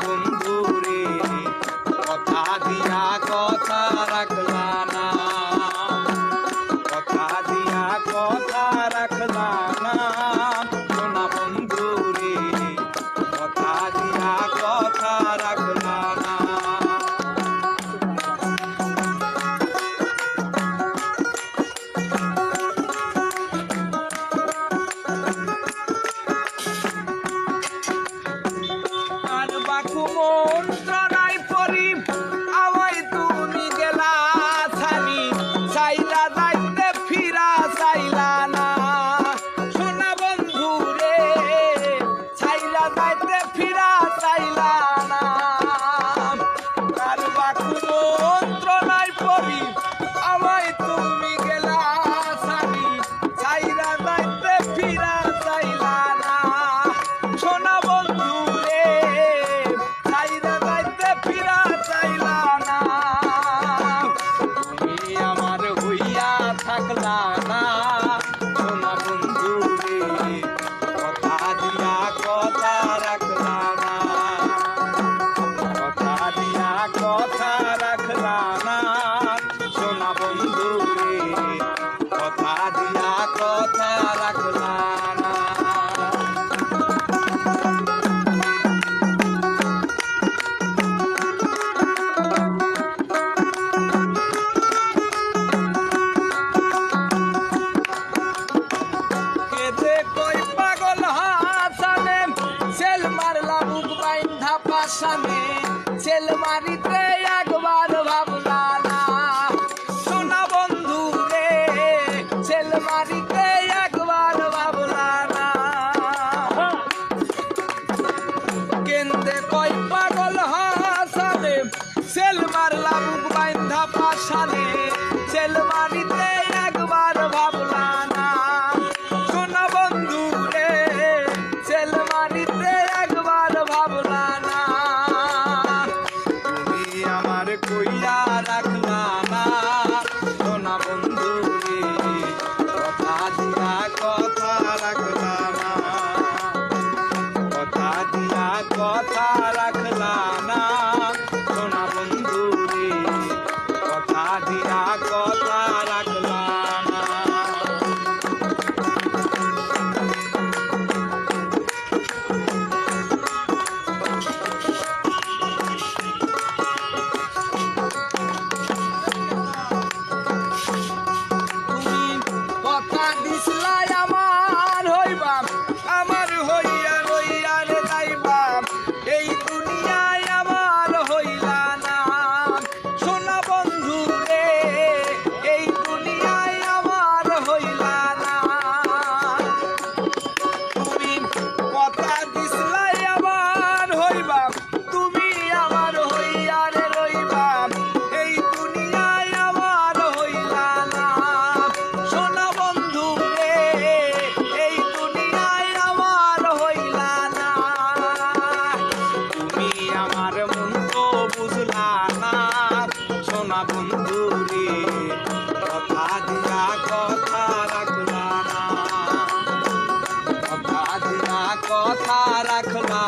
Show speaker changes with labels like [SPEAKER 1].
[SPEAKER 1] বন্ধু রে কথা দিয়া কথা রাখলা না, কথা দিয়া কথা রাখলা না সোনা বন্ধু রে কথা দিয়া কথা রাখলা না। মন্ত্রণাই পরি আমায় তুমি গেলা ছানি চাইলা যাইতে ফিরা চাইলা না সোনা বন্ধু রে চাইলা যাইতে ফিরা চাইলা না। আর বাকু মন্ত্রণাই পরি আমায় তুমি গেলা ছানি চাইলা যাইতে ফিরা চাইলা না সোনা বন্ধু থাকলা না সোনা বন্ধু রে কথা দিয়া কথা রাখলা না, কথা দিয়া কথা রাখলা না সোনা বন্ধু রে কথা দিয়া কথা রাখলা না। ছেল মারিতে একবার ভাবলা না সোনা বন্ধু রে ছেল মারিতে একবার ভাবলা না। কেন্দ্রে কই পাগল হাসানে ছেল মারলা বুক বাইন্ধা পাশানে ছেল মারিতে একবার ভাবলা না সোনা বন্ধু রে ছেল মারিতে একবার ভাবলা না। কইয়া রাখলা না সোনা বন্ধু রে কথা দিয়া কথা রাখলা না, কথা দিয়া কথা রাখলা না সোনা বন্ধু রে কথা দিয়া কথা রাখলা না। আমার হইয়া রইয়া রে যাইবা এই দুনিয়ায় আমার হইলা না সোনা বন্ধু রে এই দুনিয়ায় আমার হইলা না। তুমি কথা দিসলাই আমার হইবা তুমি আমার হইয়া রে রইবা এই দুনিয়ায় আমার হইলা না সোনা বন্ধু রে এই দুনিয়ায় আমার হইলা না। তুমি আমার মন তো বুঝলা না সোনা বন্ধু রে কথা দিয়া কথা রাখলা না, কথা দিয়া কথা রাখলা